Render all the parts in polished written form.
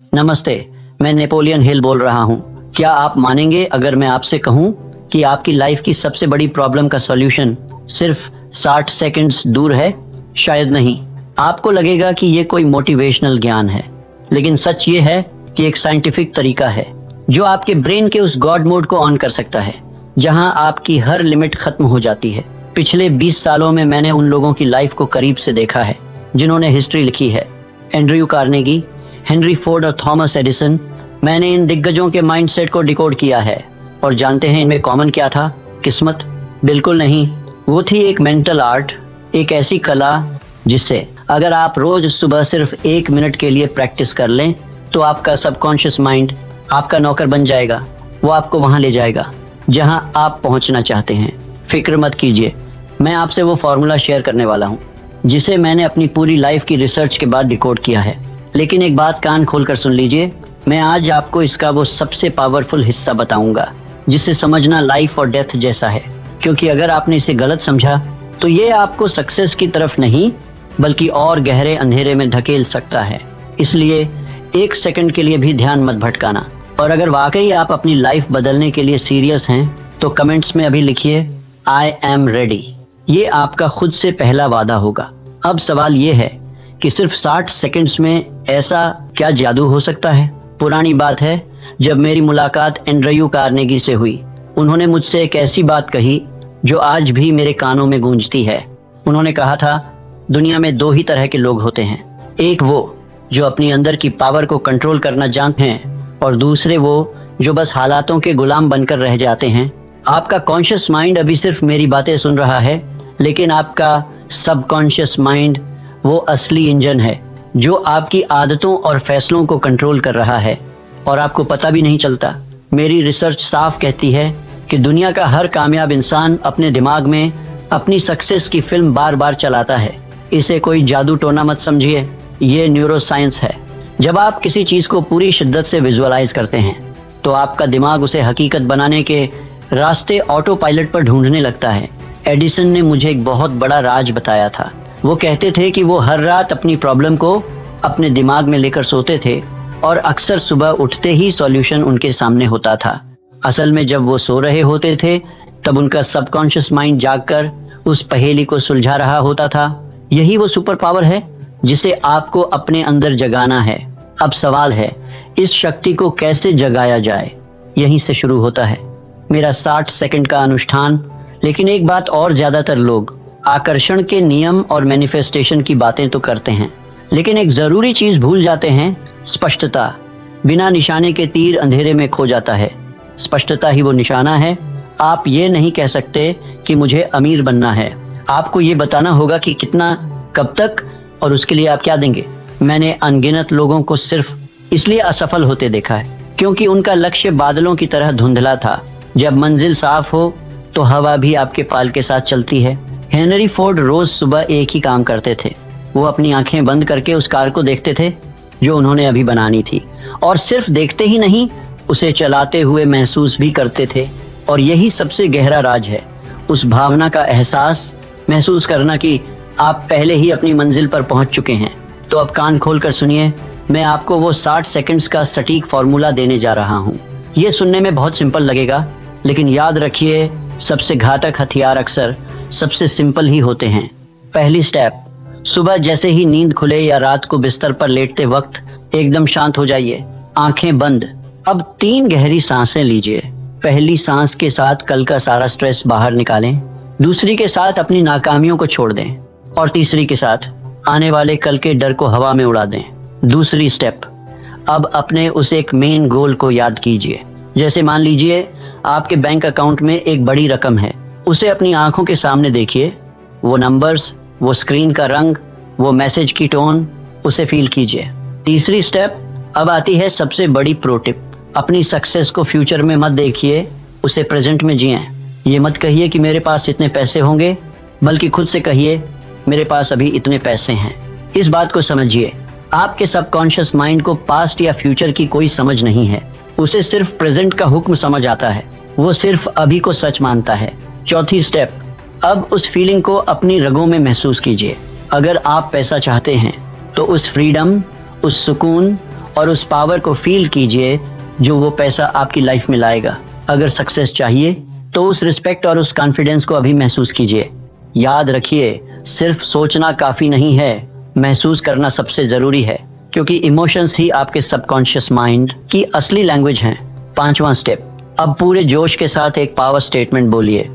नमस्ते, मैं Napoleon Hill बोल रहा हूँ। क्या आप मानेंगे अगर मैं आपसे कहूँ कि आपकी लाइफ की सबसे बड़ी प्रॉब्लम का सॉल्यूशन सिर्फ 60 सेकंड्स दूर है? शायद नहीं। आपको लगेगा कि ये कोई मोटिवेशनल ज्ञान है, लेकिन सच ये है कि एक साइंटिफिक तरीका है जो आपके ब्रेन के उस गॉड मोड को ऑन कर सकता है जहां आपकी हर लिमिट खत्म हो जाती है। पिछले 20 सालों में मैंने उन लोगों की लाइफ को करीब से देखा है जिन्होंने हिस्ट्री लिखी है। एंड्रयू कार्नेगी, हेनरी फोर्ड और थॉमस एडिसन। मैंने इन दिग्गजों के माइंडसेट को डिकोड किया है और जानते हैं इनमें कॉमन क्या था? किस्मत? बिल्कुल नहीं। वो थी एक मेंटल आर्ट, एक ऐसी कला जिससे अगर आप रोज सुबह सिर्फ 1 मिनट के लिए प्रैक्टिस कर लें तो आपका सबकॉन्शियस माइंड आपका नौकर बन जाएगा। वो आपको वहां ले जाएगा जहां आप पहुंचना चाहते हैं। फिक्र मत कीजिए, मैं आपसे वो फॉर्मूला शेयर करने वाला हूं जिसे मैंने अपनी पूरी लाइफ की रिसर्च के बाद डिकोड किया है। लेकिन एक बात कान खोलकर सुन लीजिए, मैं आज आपको इसका वो सबसे पावरफुल हिस्सा बताऊंगा जिसे समझना लाइफ और डेथ जैसा है। क्योंकि अगर आपने इसे गलत समझा तो ये आपको सक्सेस की तरफ नहीं बल्कि और गहरे अंधेरे में धकेल सकता है। इसलिए 1 सेकंड के लिए भी ध्यान मत भटकाना। और अगर वाकई आप अपनी लाइफ बदलने के लिए सीरियस हैं तो कमेंट्स में अभी लिखिए आई एम रेडी। ये आपका खुद से पहला वादा होगा। अब सवाल ये है कि सिर्फ 60 सेकंड्स में ऐसा क्या जादू हो सकता है? पुरानी बात है, जब मेरी मुलाकात एंड्रयू कार्नेगी से हुई, उन्होंने मुझसे एक ऐसी बात कही जो आज भी मेरे कानों में गूंजती है। उन्होंने कहा था, दुनिया में 2 ही तरह के लोग होते हैं, एक वो जो अपनी अंदर की पावर को कंट्रोल करना जानते हैं और दूसरे वो जो बस हालातों के गुलाम बनकर रह जाते हैं। आपका कॉन्शियस माइंड अभी सिर्फ मेरी बातें सुन रहा है, लेकिन आपका सबकॉन्शियस माइंड वो असली इंजन है जो आपकी आदतों और फैसलों को कंट्रोल कर रहा है और आपको पता भी नहीं चलता। मेरी रिसर्च साफ कहती है कि दुनिया का हर कामयाब इंसान अपने दिमाग में अपनी सक्सेस की फिल्म बार बार चलाता है। इसे कोई जादू टोना मत समझिए, ये न्यूरो साइंस है। जब आप किसी चीज को पूरी शिद्दत से विजुअलाइज करते हैं तो आपका दिमाग उसे हकीकत बनाने के रास्ते ऑटो पायलट पर ढूंढने लगता है। एडिसन ने मुझे एक बहुत बड़ा राज बताया था। वो कहते थे कि वो हर रात अपनी प्रॉब्लम को अपने दिमाग में लेकर सोते थे और अक्सर सुबह उठते ही सॉल्यूशन उनके सामने होता था। असल में जब वो सो रहे होते थे तब उनका सबकॉन्शियस माइंड जागकर उस पहेली को सुलझा रहा होता था। यही वो सुपर पावर है जिसे आपको अपने अंदर जगाना है। अब सवाल है, इस शक्ति को कैसे जगाया जाए? यहीं से शुरू होता है मेरा 60 सेकंड का अनुष्ठान। लेकिन एक बात और, ज्यादातर लोग आकर्षण के नियम और मैनिफेस्टेशन की बातें तो करते हैं, लेकिन एक जरूरी चीज भूल जाते हैं, स्पष्टता। बिना निशाने के तीर अंधेरे में खो जाता है। स्पष्टता ही वो निशाना है। आप ये नहीं कह सकते कि मुझे अमीर बनना है। आपको ये बताना होगा कि कितना, कब तक और उसके लिए आप क्या देंगे। मैंने अनगिनत लोगों को सिर्फ इसलिए असफल होते देखा है क्योंकि उनका लक्ष्य बादलों की तरह धुंधला था। जब मंजिल साफ हो तो हवा भी आपके पाल के साथ चलती है। हेनरी फोर्ड रोज सुबह एक ही काम करते थे। वो अपनी आंखें बंद करके उस कार को देखते थे जो उन्होंने अभी बनानी थी, और सिर्फ देखते ही नहीं, उसे चलाते हुए महसूस भी करते थे। और यही सबसे गहरा राज है, उस भावना का एहसास महसूस करना कि आप पहले ही अपनी मंजिल पर पहुंच चुके हैं। तो अब कान खोलकर सुनिए, मैं आपको वो 60 सेकंड्स का सटीक फॉर्मूला देने जा रहा हूँ। ये सुनने में बहुत सिंपल लगेगा, लेकिन याद रखिए, सबसे घातक हथियार अक्सर सबसे सिंपल ही होते हैं। पहली स्टेप, सुबह जैसे ही नींद खुले या रात को बिस्तर पर लेटते वक्त एकदम शांत हो जाइए, आंखें बंद। अब 3 गहरी सांसें लीजिए। पहली सांस के साथ कल का सारा स्ट्रेस बाहर निकालें, दूसरी के साथ अपनी नाकामियों को छोड़ दें और तीसरी के साथ आने वाले कल के डर को हवा में उड़ा दें। दूसरी स्टेप, अब अपने उस एक मेन गोल को याद कीजिए। जैसे मान लीजिए आपके बैंक अकाउंट में एक बड़ी रकम है, उसे अपनी आंखों के सामने देखिए। वो नंबर्स, वो स्क्रीन का रंग, वो मैसेज की टोन, उसे फील कीजिए। तीसरी स्टेप अब आती है सबसे बड़ी प्रो टिप। अपनी सक्सेस को फ्यूचर में मत देखिए, उसे प्रेजेंट में जिएं। ये मत कहिए कि मेरे पास इतने पैसे होंगे, बल्कि खुद से कहिए मेरे पास अभी इतने पैसे हैं। इस बात को समझिए, आपके सबकॉन्शियस माइंड को पास्ट या फ्यूचर की कोई समझ नहीं है। उसे सिर्फ प्रेजेंट का हुक्म समझ आता है। वो सिर्फ अभी को सच मानता है। चौथी स्टेप, अब उस फीलिंग को अपनी रगों में महसूस कीजिए। अगर आप पैसा चाहते हैं तो उस फ्रीडम, उस सुकून और उस पावर को फील कीजिए जो वो पैसा आपकी लाइफ में लाएगा। अगर सक्सेस चाहिए तो उस रिस्पेक्ट और उस कॉन्फिडेंस को अभी महसूस कीजिए। याद रखिए, सिर्फ सोचना काफी नहीं है, महसूस करना सबसे जरूरी है, क्योंकि इमोशंस ही आपके सबकॉन्शियस माइंड की असली लैंग्वेज हैं। 5वां स्टेप, अब पूरे जोश के साथ एक पावर स्टेटमेंट बोलिए।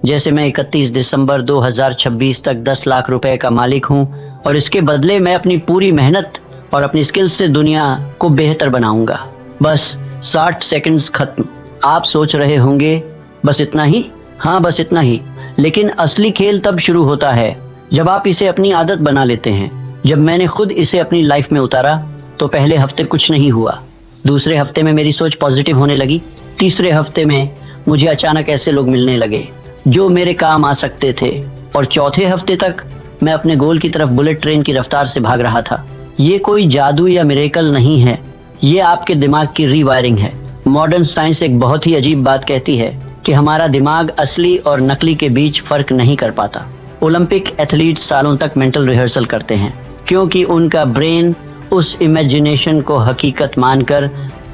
जैसे मैं 31 दिसंबर 2026 तक 10 लाख रुपए का मालिक हूँ और इसके बदले मैं अपनी पूरी मेहनत और अपनी स्किल्स से दुनिया को बेहतर बनाऊंगा। बस 60 सेकंड्स खत्म। आप सोच रहे होंगे बस इतना ही? हाँ, बस इतना ही। लेकिन असली खेल तब शुरू होता है जब आप इसे अपनी आदत बना लेते हैं। जब मैंने खुद इसे अपनी लाइफ में उतारा तो पहले हफ्ते कुछ नहीं हुआ, दूसरे हफ्ते में मेरी सोच पॉजिटिव होने लगी, तीसरे हफ्ते में मुझे अचानक ऐसे लोग मिलने लगे जो मेरे काम आ सकते थे, और चौथे हफ्ते तक मैं अपने गोल की तरफ बुलेट ट्रेन की रफ्तार से भाग रहा था। ये कोई जादू या मिरेकल नहीं है, ये आपके दिमाग की रीवायरिंग है। मॉडर्न साइंस एक बहुत ही अजीब बात कहती है कि हमारा दिमाग असली और नकली के बीच फर्क नहीं कर पाता। ओलंपिक एथलीट सालों तक मेंटल रिहर्सल करते हैं क्योंकि उनका ब्रेन उस इमेजिनेशन को हकीकत मानकर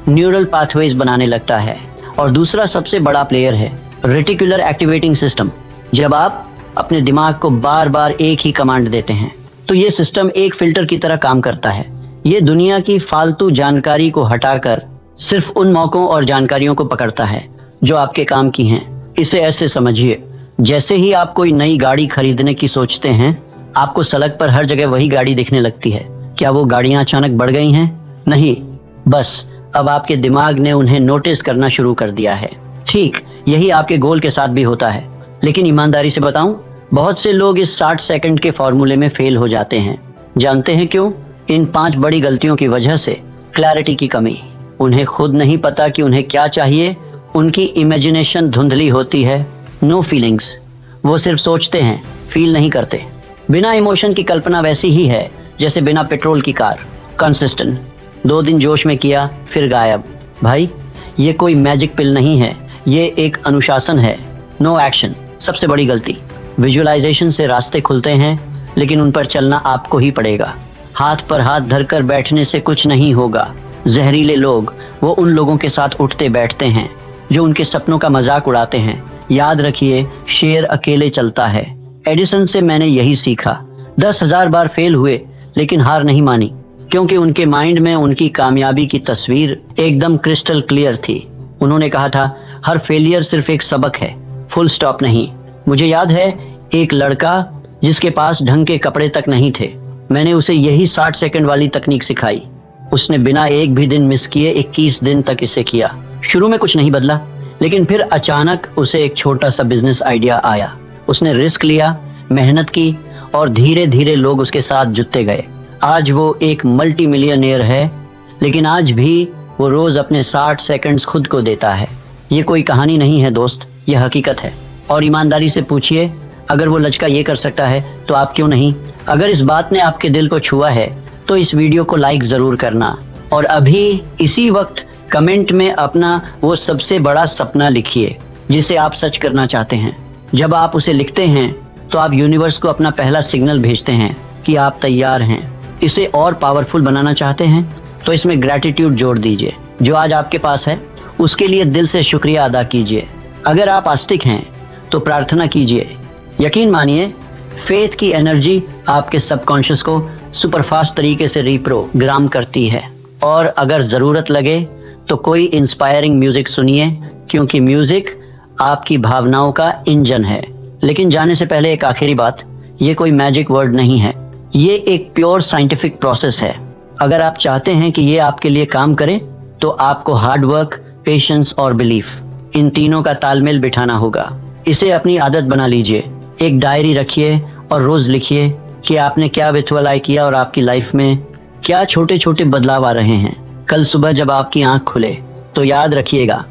न्यूरल पाथवेज बनाने लगता है। और दूसरा सबसे बड़ा प्लेयर है रेटिकुलर एक्टिवेटिंग सिस्टम। जब आप अपने दिमाग को बार बार एक ही कमांड देते हैं तो ये सिस्टम एक फिल्टर की तरह काम करता है। ये दुनिया की फालतू जानकारी को हटाकर सिर्फ उन मौकों और जानकारियों को पकड़ता है जो आपके काम की हैं। इसे ऐसे समझिए, जैसे ही आप कोई नई गाड़ी खरीदने की सोचते हैं, आपको सड़क पर हर जगह वही गाड़ी दिखने लगती है। क्या वो गाड़ियां अचानक बढ़ गई हैं? नहीं, बस अब आपके दिमाग ने उन्हें नोटिस करना शुरू कर दिया है। ठीक यही आपके गोल के साथ भी होता है। लेकिन ईमानदारी से बताऊं, बहुत से लोग इस 60 सेकंड के फॉर्मूले में फेल हो जाते हैं। जानते हैं क्यों? इन 5 बड़ी गलतियों की वजह से। क्लैरिटी की कमी, उन्हें खुद नहीं पता कि उन्हें क्या चाहिए, उनकी इमेजिनेशन धुंधली होती है। नो फीलिंग्स, वो सिर्फ सोचते हैं, फील नहीं करते। बिना इमोशन की कल्पना वैसी ही है जैसे बिना पेट्रोल की कार। कंसिस्टेंट, 2 दिन जोश में किया फिर गायब। भाई, ये कोई मैजिक पिल नहीं है, ये एक अनुशासन है। नो एक्शन, सबसे बड़ी गलती। विजुअलाइजेशन से रास्ते खुलते हैं, लेकिन उन पर चलना आपको ही पड़ेगा। हाथ पर हाथ धरकर बैठने से कुछ नहीं होगा। जहरीले लोग वो उन लोगों के साथ उठते बैठते हैं जो उनके सपनों का मजाक उड़ाते हैं। याद रखिए, शेर अकेले चलता है। एडिसन से मैंने यही सीखा। 10,000 बार फेल हुए लेकिन हार नहीं मानी, क्योंकि उनके माइंड में उनकी कामयाबी की तस्वीर एकदम क्रिस्टल क्लियर थी। उन्होंने कहा था, हर फेलियर सिर्फ एक सबक है, फुल स्टॉप नहीं। मुझे याद है एक लड़का जिसके पास ढंग के कपड़े तक नहीं थे। मैंने उसे यही 60 सेकंड वाली तकनीक सिखाई। उसने बिना एक भी दिन मिस किए 21 दिन तक इसे किया। शुरू में कुछ नहीं बदला, लेकिन फिर अचानक उसे एक छोटा सा बिजनेस आइडिया आया। उसने रिस्क लिया, मेहनत की, और धीरे धीरे लोग उसके साथ जुटते गए। आज वो एक मल्टी मिलियनेयर है, लेकिन आज भी वो रोज अपने 60 सेकंड्स खुद को देता है। ये कोई कहानी नहीं है दोस्त, ये हकीकत है। और ईमानदारी से पूछिए, अगर वो लड़का ये कर सकता है तो आप क्यों नहीं? अगर इस बात ने आपके दिल को छुआ है तो इस वीडियो को लाइक जरूर करना, और अभी इसी वक्त कमेंट में अपना वो सबसे बड़ा सपना लिखिए जिसे आप सच करना चाहते हैं। जब आप उसे लिखते हैं तो आप यूनिवर्स को अपना पहला सिग्नल भेजते हैं कि आप तैयार हैं। इसे और पावरफुल बनाना चाहते हैं तो इसमें ग्रैटिट्यूड जोड़ दीजिए। जो आज आपके पास है उसके लिए दिल से शुक्रिया अदा कीजिए। अगर आप आस्तिक हैं तो प्रार्थना कीजिए। यकीन मानिए, फेथ की एनर्जी आपके सबकॉन्शियस को सुपरफास्ट तरीके से रिप्रोग्राम करती है। और अगर जरूरत लगे तो कोई इंस्पायरिंग म्यूजिक सुनिए, क्योंकि म्यूजिक आपकी भावनाओं का इंजन है। लेकिन जाने से पहले एक आखिरी बात, ये कोई मैजिक वर्ड नहीं है, ये एक प्योर साइंटिफिक प्रोसेस है। अगर आप चाहते हैं कि ये आपके लिए काम करे तो आपको हार्ड वर्क, पेशेंस और बिलीफ, इन तीनों का तालमेल बिठाना होगा। इसे अपनी आदत बना लीजिए। एक डायरी रखिए और रोज लिखिए कि आपने क्या विजुअलाइज किया और आपकी लाइफ में क्या छोटे छोटे बदलाव आ रहे हैं। कल सुबह जब आपकी आंख खुले तो याद रखिएगा,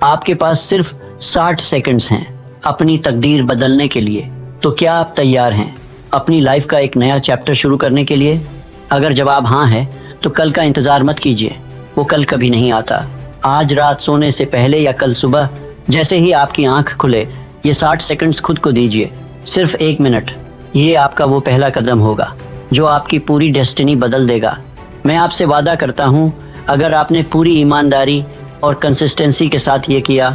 आपके पास सिर्फ 60 सेकंड्स हैं अपनी तकदीर बदलने के लिए। तो क्या आप तैयार हैं अपनी लाइफ का एक नया चैप्टर शुरू करने के लिए? अगर जवाब हाँ है तो कल का इंतजार मत कीजिए, वो कल कभी नहीं आता। आज रात सोने से पहले या कल सुबह जैसे ही आपकी आंख खुले, ये 60 सेकंड्स खुद को दीजिए, सिर्फ 1 मिनट। ये आपका वो पहला कदम होगा जो आपकी पूरी डेस्टिनी बदल देगा। मैं आपसे वादा करता हूँ, अगर आपने पूरी ईमानदारी और कंसिस्टेंसी के साथ ये किया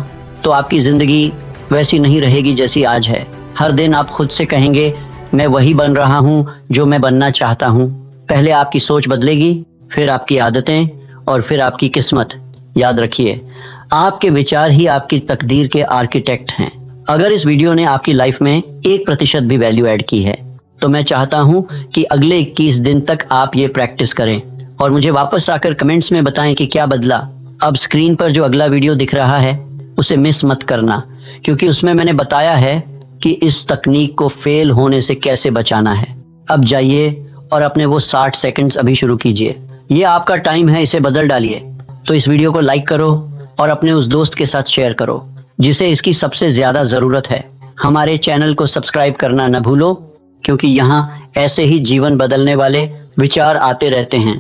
तो आपकी जिंदगी वैसी नहीं रहेगी जैसी आज है। हर दिन आप खुद से कहेंगे मैं वही बन रहा हूँ जो मैं बनना चाहता हूँ। पहले आपकी सोच बदलेगी, फिर आपकी आदतें और फिर आपकी किस्मत। याद रखिए, आपके विचार ही आपकी तकदीर के आर्किटेक्ट हैं। अगर इस वीडियो ने आपकी लाइफ में 1% भी वैल्यू ऐड की है तो मैं चाहता हूं कि अगले 21 दिन तक आप ये प्रैक्टिस करें और मुझे वापस आकर कमेंट्स में बताएं कि क्या बदला। अब स्क्रीन पर जो अगला वीडियो दिख रहा है उसे मिस मत करना, क्योंकि उसमें मैंने बताया है कि इस तकनीक को फेल होने से कैसे बचाना है। अब जाइए और अपने वो 60 सेकंड्स अभी शुरू कीजिए। ये आपका टाइम है, इसे बदल डालिए। तो इस वीडियो को लाइक करो और अपने उस दोस्त के साथ शेयर करो जिसे इसकी सबसे ज्यादा जरूरत है। हमारे चैनल को सब्सक्राइब करना न भूलो, क्योंकि यहाँ ऐसे ही जीवन बदलने वाले विचार आते रहते हैं।